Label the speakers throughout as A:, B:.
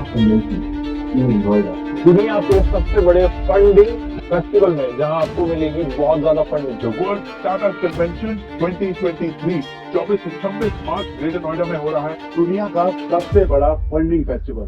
A: Convention in Noida, दुनिया के सबसे बड़े फंडिंग फेस्टिवल में, जहां आपको मिलेगी बहुत ज्यादा funding.
B: The World Startup Convention 2023 24 से 26 मार्च ग्रेटर नोएडा में हो रहा है।
A: दुनिया का सबसे बड़ा फंडिंग फेस्टिवल।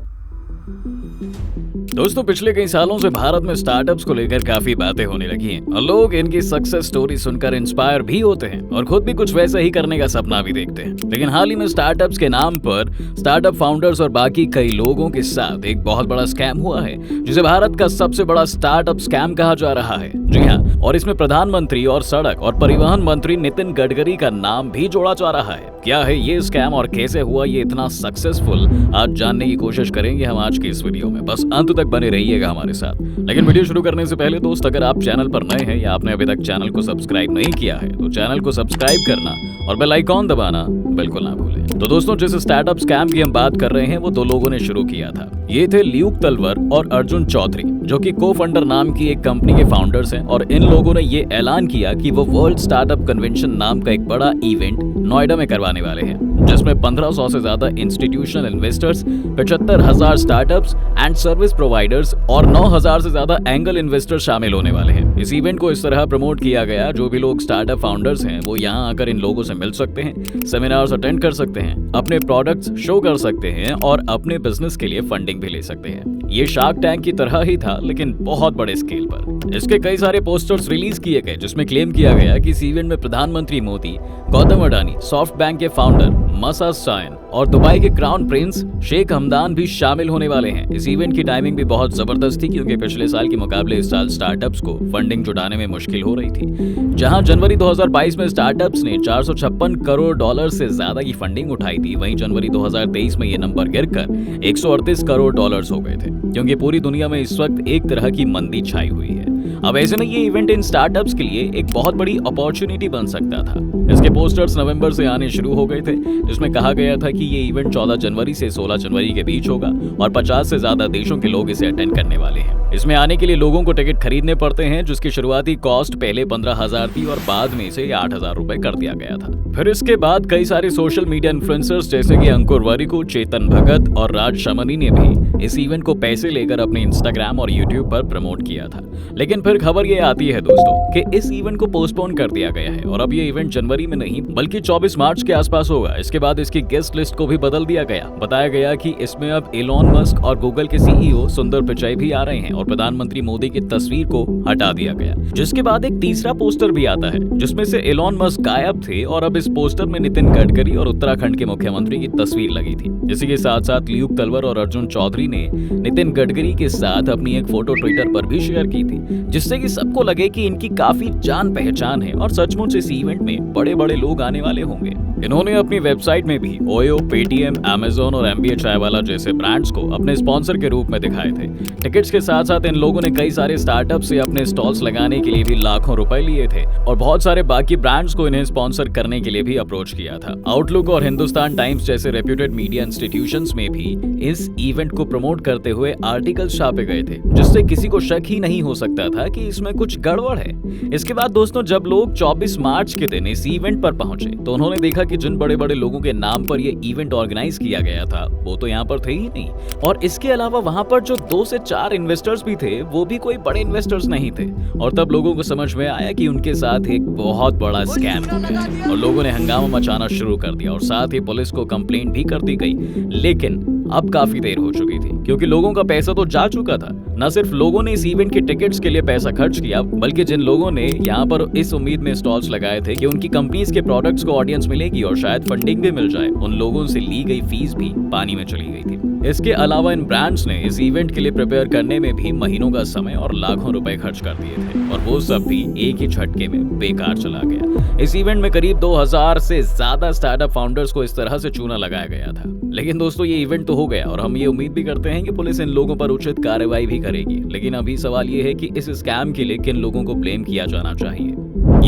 C: दोस्तों, पिछले कई सालों से भारत में स्टार्टअप्स को लेकर काफी बातें होने लगी हैं और लोग इनकी सक्सेस स्टोरी सुनकर इंस्पायर भी होते हैं और खुद भी कुछ वैसा ही करने का सपना भी देखते हैं। लेकिन हाल ही में स्टार्टअप्स के नाम पर स्टार्टअप फाउंडर्स और बाकी कई लोगों के साथ एक बहुत बड़ा स्कैम हुआ है, जिसे भारत का सबसे बड़ा स्टार्टअप स्कैम कहा जा रहा है। जी हाँ, और इसमें प्रधानमंत्री और सड़क और परिवहन मंत्री नितिन गडकरी का नाम भी जोड़ा जा रहा है। क्या है ये स्कैम और कैसे हुआ ये इतना सक्सेसफुल, आज जानने की कोशिश करेंगे हम आज की इस वीडियो में। बस अंत तक बने रहिएगा हमारे साथ। लेकिन वीडियो शुरू करने से पहले दोस्त, अगर आप चैनल पर नए हैं या आपने अभी तक चैनल को सब्सक्राइब नहीं किया है तो चैनल को सब्सक्राइब करना और बेल आइकॉन दबाना बिल्कुल ना भूलें। तो दोस्तों, जिस स्टार्टअप स्कैम की हम बात कर रहे हैं वो दो लोगों ने शुरू किया था। ये थे ल्यूक तलवर और अर्जुन चौधरी, जो कि को फंडर नाम की एक कंपनी के फाउंडर्स हैं। और इन लोगों ने ये ऐलान किया कि वो वर्ल्ड स्टार्टअप कन्वेंशन नाम का एक बड़ा इवेंट नोएडा में करवाने वाले हैं, जिसमें 1500 से ज्यादा institutional investors, 75,000 startups and service providers और 9,000 से ज्यादा एंगल इन्वेस्टर्स शामिल होने वाले हैं। इस इवेंट को इस तरह प्रमोट किया गया, जो भी लोग स्टार्टअप फाउंडर्स हैं वो यहाँ आकर इन लोगों से मिल सकते हैं, सेमिनार्स अटेंड कर सकते हैं, अपने प्रोडक्ट्स शो कर सकते हैं और अपने बिजनेस के लिए फंडिंग भी ले सकते हैं। ये शार्क टैंक की तरह ही था, लेकिन बहुत बड़े स्केल पर। इसके कई सारे पोस्टर्स रिलीज किए गए, जिसमें क्लेम किया गया कि इस इवेंट में प्रधानमंत्री मोदी, गौतम अडानी, सॉफ्ट बैंक के फाउंडर मसा साइन और दुबई के क्राउन प्रिंस शेख हमदान भी शामिल होने वाले हैं। इस इवेंट की टाइमिंग भी बहुत जबरदस्त थी, क्योंकि पिछले साल के मुकाबले इस साल स्टार्टअप्स को फंडिंग जुटाने में मुश्किल हो रही थी। जहां जनवरी 2022 में स्टार्टअप्स ने 456 करोड़ डॉलर से ज्यादा की फंडिंग उठाई थी, वहीं जनवरी 2023 में ये नंबर गिरकर 138 करोड़ डॉलर्स हो गए थे, क्योंकि पूरी दुनिया में इस वक्त एक तरह की मंदी छाई हुई है। अब ऐसे में ये इवेंट इन स्टार्टअप्स के लिए एक बहुत बड़ी अपॉर्चुनिटी बन सकता था। इसके पोस्टर्स नवंबर से आने शुरू हो गए थे, जिसमें कहा गया था कि ये इवेंट 14 जनवरी से 16 जनवरी के बीच होगा और 50 से ज्यादा देशों के लोग इसे अटेंड करने वाले हैं। इसमें आने के लिए लोगों को टिकट खरीदने पड़ते हैं, जिसकी शुरुआती कॉस्ट पहले 15,000 थी और बाद में इसे 8,000 रुपए कर दिया गया था। फिर इसके बाद कई सारे सोशल मीडिया इन्फ्लुएंसर्स जैसे कि अंकुर वारिकू, चेतन भगत और राज शमनी ने भी इस इवेंट को पैसे लेकर अपने इंस्टाग्राम और यूट्यूब पर प्रमोट किया था। लेकिन फिर खबर ये आती है दोस्तों कि इस इवेंट को पोस्टपोन कर दिया गया है और अब ये इवेंट जनवरी में नहीं बल्कि 24 मार्च के आसपास होगा। इसके बाद इसकी गेस्ट लिस्ट को भी बदल दिया गया। बताया गया कि इसमें अब एलोन मस्क और गूगल के सीईओ सुंदर पिचाई भी आ रहे हैं और प्रधानमंत्री मोदी की तस्वीर को हटा दिया गया। जिसके बाद एक तीसरा पोस्टर भी आता है, जिसमें से एलोन मस्क गायब थे और अब इस पोस्टर में नितिन गडकरी और उत्तराखंड के मुख्यमंत्री की तस्वीर लगी थी। इसी के साथ साथ ल्यूक तलवर और अर्जुन चौधरी ने नितिन गडकरी के साथ अपनी एक फोटो ट्विटर पर भी शेयर की थी, जिससे कि सबको लगे कि इनकी काफी जान पहचान है और सचमुच इस इवेंट में बड़े बड़े लोग आने वाले होंगे। इन्होंने अपनी वेबसाइट में भी ओयो, पेटीएम, अमेज़न और एमबीए चायवाला जैसे ब्रांड्स को अपने स्पॉन्सर के रूप में दिखाए थे। टिकट्स के साथ साथ इन लोगों ने कई सारे स्टार्टअप से अपने स्टॉल्स लगाने के लिए भी लाखों रुपए लिए थे और बहुत सारे बाकी ब्रांड्स को इन्हें स्पॉन्सर करने के लिए भी अप्रोच किया था। आउटलुक और हिंदुस्तान टाइम्स जैसे रेप्यूटेड मीडिया इंस्टीट्यूशंस में भी इस इवेंट को प्रमोट करते हुए आर्टिकल्स छापे गए थे, जिससे किसी को शक ही नहीं हो सकता था कि इसमें कुछ गड़बड़ है। इसके बाद दोस्तों, जब लोग 24 मार्च के दिन इस इवेंट पर पहुंचे तो उन्होंने देखा कि जिन बड़े बड़े लोगों के नाम पर यह इवेंट ऑर्गेनाइज किया गया था वो तो यहाँ पर थे ही नहीं, और इसके अलावा वहां पर जो 2 से 4 इन्वेस्टर्स भी थे वो भी कोई बड़े इन्वेस्टर्स नहीं थे। और तब लोगों को समझ में आया कि उनके साथ एक बहुत बड़ा स्कैम हो गया और लोगों ने हंगामा मचाना शुरू कर दिया और साथ ही पुलिस को कंप्लेंट भी कर दी गई। लेकिन अब काफी देर हो चुकी थी, क्योंकि लोगों का पैसा तो जा चुका था। न सिर्फ लोगों ने इस इवेंट के टिकट्स के लिए पैसा खर्च किया, बल्कि जिन लोगों ने यहाँ पर इस उम्मीद में स्टॉल्स लगाए थे कि उनकी कंपनीज के प्रोडक्ट्स को ऑडियंस मिलेगी और शायद फंडिंग भी मिल जाए, उन लोगों से ली गई फीस भी पानी में चली गई थी। इसके अलावा इन ब्रांड्स ने इस इवेंट के लिए प्रिपेयर करने में भी महीनों का समय और लाखों रुपए खर्च कर दिए थे, और वो सब भी एक ही झटके में बेकार चला गया। इस इवेंट में करीब 2000 से ज्यादा स्टार्टअप फाउंडर्स को इस तरह से चूना लगाया गया था। लेकिन दोस्तों, ये इवेंट तो हो गया और हम ये उम्मीद भी करते हैं कि पुलिस इन लोगों पर उचित कार्रवाई भी करेगी। लेकिन अभी सवाल ये है कि इस स्कैम के लिए किन लोगों को ब्लेम किया जाना चाहिए।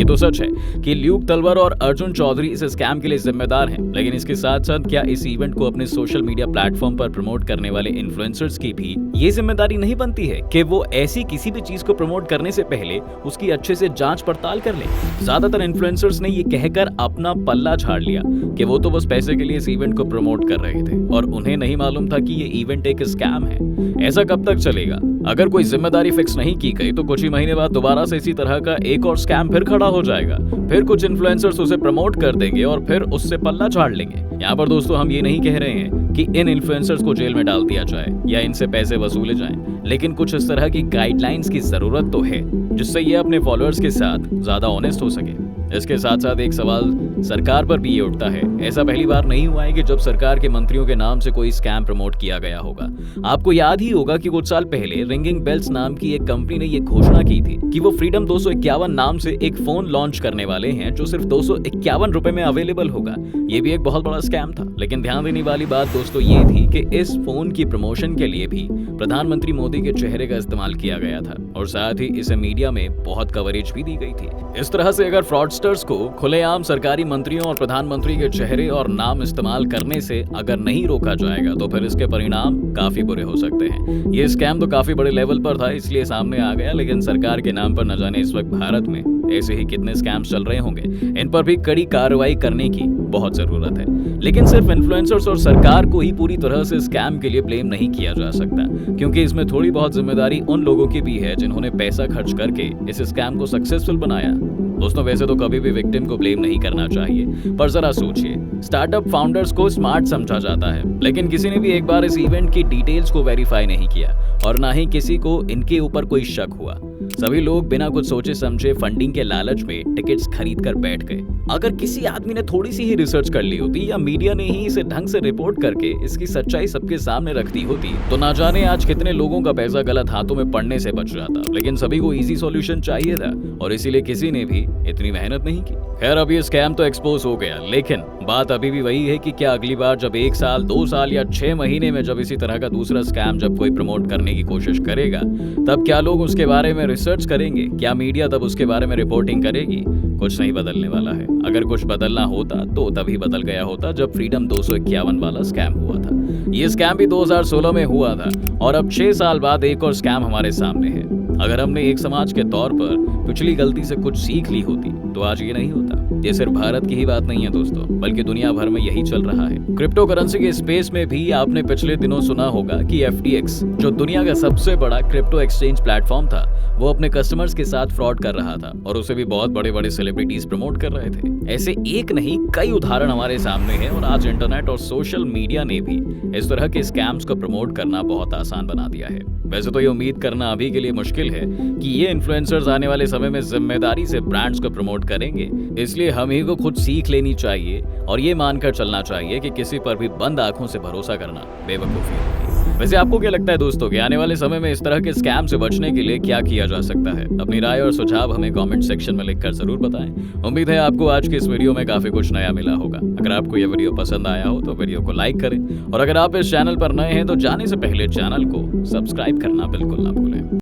C: ये तो सच है कि ल्यूक तलवर और अर्जुन चौधरी इस स्कैम के लिए जिम्मेदार हैं, लेकिन इसके साथ साथ क्या इस इवेंट को अपने सोशल मीडिया प्लेटफॉर्म पर प्रमोट करने वाले इन्फ्लुएंसर्स की भी ये जिम्मेदारी नहीं बनती है कि वो ऐसी किसी भी चीज को प्रमोट करने से पहले उसकी अच्छे से जांच पड़ताल कर लें। ज्यादातर इन्फ्लुएंसर्स ने ये कहकर अपना पल्ला झाड़ लिया कि वो तो बस पैसे के लिए इस इवेंट को प्रमोट कर रहे थे और उन्हें नहीं मालूम था कि ये इवेंट एक स्कैम है। ऐसा कब तक चलेगा? अगर कोई जिम्मेदारी फिक्स नहीं की गई तो कुछ ही महीने बाद दोबारा से इसी तरह का एक और स्कैम फिर खड़ा हो जाएगा। फिर कुछ इन्फ्लुएंसर्स उसे प्रमोट कर देंगे और फिर उससे पल्ला झाड़ लेंगे। यहाँ पर दोस्तों हम ये नहीं कह रहे हैं कि इन इन्फ्लुएंसर्स को जेल में डाल दिया जाए या इनसे पैसे वसूले जाएं, लेकिन कुछ इस तरह की गाइडलाइंस की जरूरत तो है जिससे ये अपने फॉलोअर्स के साथ ज्यादा ऑनेस्ट हो सके। इसके साथ साथ एक सवाल सरकार पर भी ये उठता है, ऐसा पहली बार नहीं हुआ है कि जब सरकार के मंत्रियों के नाम से कोई स्कैम प्रमोट किया गया होगा। आपको याद ही होगा कि कुछ साल पहले रिंगिंग बेल्स नाम की एक कंपनी ने ये घोषणा की थी कि वो फ्रीडम 251 नाम से एक फोन लॉन्च करने वाले हैं जो सिर्फ 251 रुपए में अवेलेबल होगा। ये भी एक बहुत बड़ा स्कैम था, लेकिन ध्यान देने वाली बात दोस्तों ये थी कि इस फोन की प्रमोशन के लिए भी प्रधानमंत्री मोदी के चेहरे का इस्तेमाल किया गया था और साथ ही इसे मीडिया में बहुत कवरेज भी दी गई थी। इस तरह से अगर फ्रॉडस्टर्स को खुलेआम सरकारी मंत्रियों और प्रधानमंत्री के चेहरे और नाम इस्तेमाल करने से अगर नहीं रोका जाएगा तो फिर इसके परिणाम काफी बुरे हो सकते हैं। ये स्कैम तो काफी बड़े लेवल पर था इसलिए सामने आ गया, लेकिन सरकार के नाम पर न जाने इस वक्त भारत में ऐसे ही कितने स्कैम्स चल रहे होंगे। इन पर भी कड़ी कार्रवाई करने की बहुत जरूरत है, लेकिन सिर्फ इन्फ्लुएंसर्स और सरकार को ही पूरी तरह से स्कैम के लिए ब्लेम नहीं किया जा सकता, क्योंकि इसमें थोड़ी बहुत जिम्मेदारी उन लोगों की भी है जिन्होंने पैसा खर्च करके इस स्कैम को सक्सेसफुल बनाया। दोस्तों वैसे तो कभी भी विक्टिम को ब्लेम नहीं करना चाहिए, पर जरा सोचिए, स्टार्टअप फाउंडर्स को स्मार्ट समझा जाता है, लेकिन किसी ने भी एक बार इस इवेंट की डिटेल्स को वेरीफाई नहीं किया और ना ही किसी को इनके ऊपर कोई शक हुआ। सभी लोग बिना कुछ सोचे समझे फंडिंग के लालच में टिकट्स खरीद कर बैठ गए। अगर किसी आदमी ने थोड़ी सी ही रिसर्च कर ली होती या मीडिया ने ही इसे ढंग से रिपोर्ट करके इसकी सच्चाई सबके सामने रख दी होती तो ना जाने आज कितने लोगों का पैसा गलत हाथों में पड़ने से बच जाता। लेकिन सभी को इजी सॉल्यूशन चाहिए था और इसीलिए किसी ने भी इतनी मेहनत नहीं की। खैर अब ये स्कैम तो एक्सपोज हो गया, लेकिन बात अभी भी वही है कि क्या अगली बार जब 1 साल 2 साल या 6 महीने में जब इसी तरह का दूसरा स्कैम जब कोई प्रमोट करने की कोशिश करेगा तब क्या लोग उसके बारे में रिसर्च करेंगे? क्या मीडिया तब उसके बारे में रिपोर्टिंग करेगी? कुछ नहीं बदलने वाला है। अगर कुछ बदलना होता तो तभी बदल गया होता जब फ्रीडम 251 वाला स्कैम हुआ था। ये स्कैम भी 2016 में हुआ था और अब 6 साल बाद एक और स्कैम हमारे सामने है। अगर हमने एक समाज के तौर पर पिछली गलती से कुछ सीख ली होती तो आज ये नहीं होता। ये सिर्फ भारत की ही बात नहीं है दोस्तों, बल्कि दुनिया भर में यही चल रहा है। क्रिप्टो करेंसी के स्पेस में भी आपने पिछले दिनों सुना होगा कि FTX जो दुनिया का सबसे बड़ा क्रिप्टो एक्सचेंज प्लेटफॉर्म था वो अपने कस्टमर्स के साथ फ्रॉड कर रहा था और उसे भी बहुत बड़े बड़े सेलिब्रिटीज प्रमोट कर रहे थे। ऐसे एक नहीं कई उदाहरण हमारे सामने हैं और आज इंटरनेट और सोशल मीडिया ने भी इस तरह के स्कैम्स को प्रमोट करना बहुत आसान बना दिया है। वैसे तो ये उम्मीद करना अभी के लिए मुश्किल है कि ये इन्फ्लुएंसर्स आने वाले समय में जिम्मेदारी से ब्रांड्स को प्रमोट करेंगे, इसलिए हम ही को खुद सीख लेनी चाहिए और ये मानकर चलना चाहिए कि किसी पर भी बंद आंखों से भरोसा करना बेवकूफी होगी। वैसे आपको क्या लगता है दोस्तों कि आने वाले समय में इस तरह के स्कैम से बचने के लिए क्या किया जा सकता है? अपनी राय और सुझाव हमें कमेंट सेक्शन में लिखकर जरूर बताएं। उम्मीद है आपको आज के इस वीडियो में काफी कुछ नया मिला होगा। अगर आपको यह वीडियो पसंद आया हो तो वीडियो को लाइक करें और अगर आप इस चैनल पर नए हैं तो जाने से पहले चैनल को सब्सक्राइब करना बिल्कुल ना भूलें।